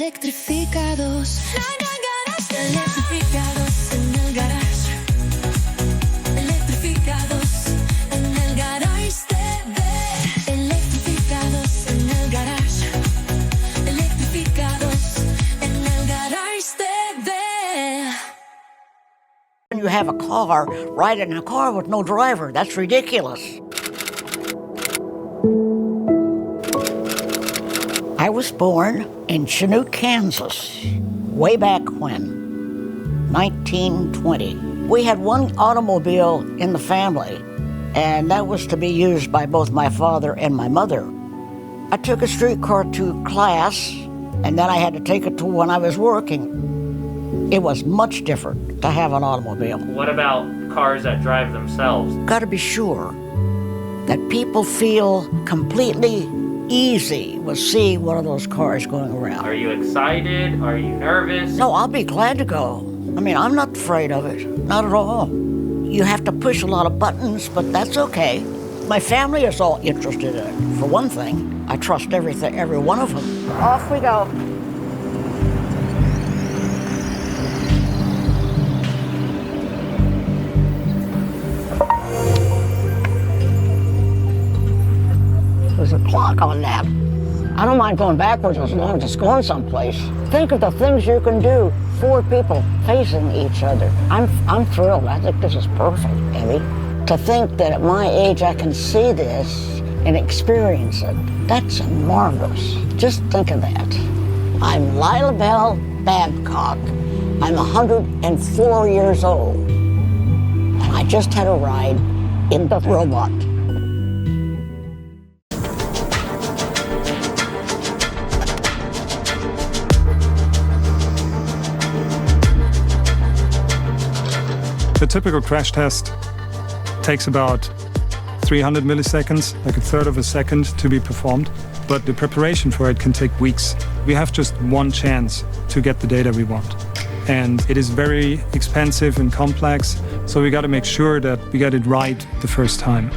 Electrificados. Electrificados en el garage. Electrificados en el GarageTV. Electrificados en el garage. Electrificados en el GarageTV. You have a car, ride in a car with no driver. That's ridiculous. I was born in Chinook, Kansas, way back when, 1920. We had one automobile in the family, and that was to be used by both my father and my mother. I took a streetcar to class, and then I had to take it to when I was working. It was much different to have an automobile. What about cars that drive themselves? Got to be sure that people feel completely easy with seeing one of those cars going around. Are you excited? Are you nervous? No, I'll be glad to go. I mean, I'm not afraid of it, not at all. You have to push a lot of buttons, but that's okay. My family is all interested in it. For one thing, I trust every one of them. Off we go. There's a clock on that. I don't mind going backwards as long as it's going someplace. Think of the things you can do. 4 people facing each other. I'm thrilled. I think this is perfect, Abby. To think that at my age I can see this and experience it, that's marvelous. Just think of that. I'm Lila Bell Babcock. I'm 104 years old. And I just had a ride in the robot. The typical crash test takes about 300 milliseconds, like a third of a second to be performed. But the preparation for it can take weeks. We have just one chance to get the data we want. And it is very expensive and complex, so we got to make sure that we get it right the first time.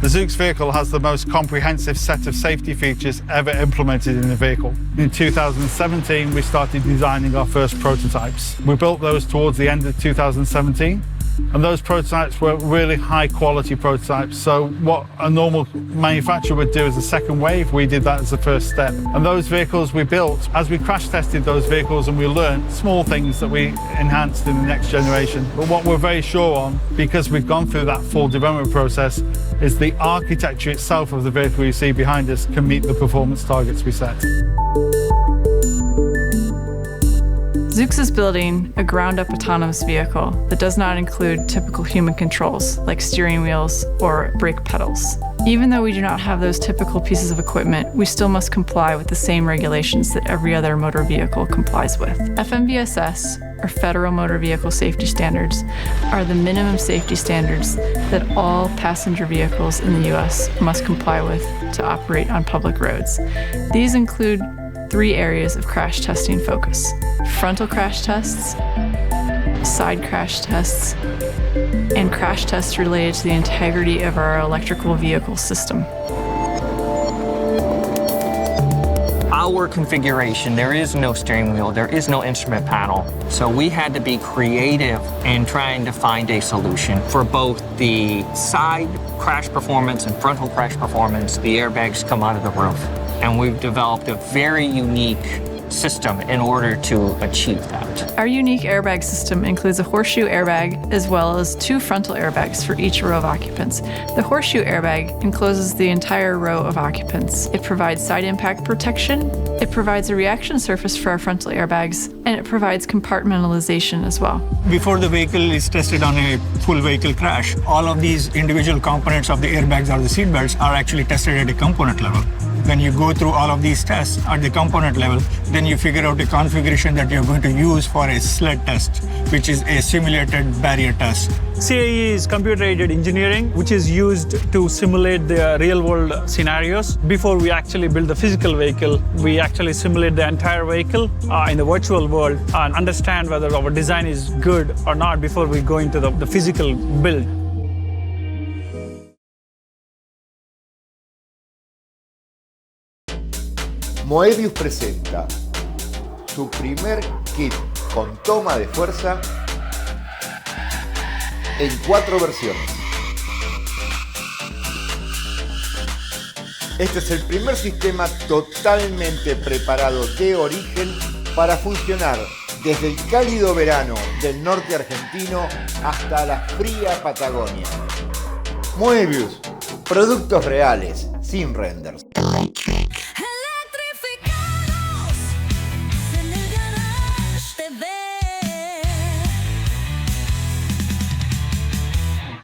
The Zoox vehicle has the most comprehensive set of safety features ever implemented in a vehicle. In 2017, we started designing our first prototypes. We built those towards the end of 2017, and those prototypes were really high quality prototypes. So what a normal manufacturer would do as a second wave, we did that as the first step. And those vehicles we built, as we crash tested those vehicles and we learned small things that we enhanced in the next generation. But what we're very sure on, because we've gone through that full development process, is the architecture itself of the vehicle you see behind us can meet the performance targets we set. Zoox is building a ground-up autonomous vehicle that does not include typical human controls like steering wheels or brake pedals. Even though we do not have those typical pieces of equipment, we still must comply with the same regulations that every other motor vehicle complies with. FMVSS, or Federal Motor Vehicle Safety Standards, are the minimum safety standards that all passenger vehicles in the US must comply with to operate on public roads. These include 3 areas of crash testing focus: frontal crash tests, side crash tests, and crash tests related to the integrity of our electrical vehicle system. Our configuration, there is no steering wheel, there is no instrument panel. So we had to be creative in trying to find a solution for both the side crash performance and frontal crash performance. The airbags come out of the roof. And we've developed a very unique system in order to achieve that. Our unique airbag system includes a horseshoe airbag as well as 2 frontal airbags for each row of occupants. The horseshoe airbag encloses the entire row of occupants. It provides side impact protection, it provides a reaction surface for our frontal airbags, and it provides compartmentalization as well. Before the vehicle is tested on a full vehicle crash, all of these individual components of the airbags or the seat belts are actually tested at a component level. When you go through all of these tests at the component level, then you figure out the configuration that you're going to use for a sled test, which is a simulated barrier test. CAE is computer-aided engineering, which is used to simulate the real-world scenarios. Before we actually build the physical vehicle, we actually simulate the entire vehicle in the virtual world and understand whether our design is good or not before we go into the physical build. Moebius presenta su primer kit con toma de fuerza en 4 versiones. Este es el primer sistema totalmente preparado de origen para funcionar desde el cálido verano del norte argentino hasta la fría Patagonia. Moebius, productos reales, sin renders.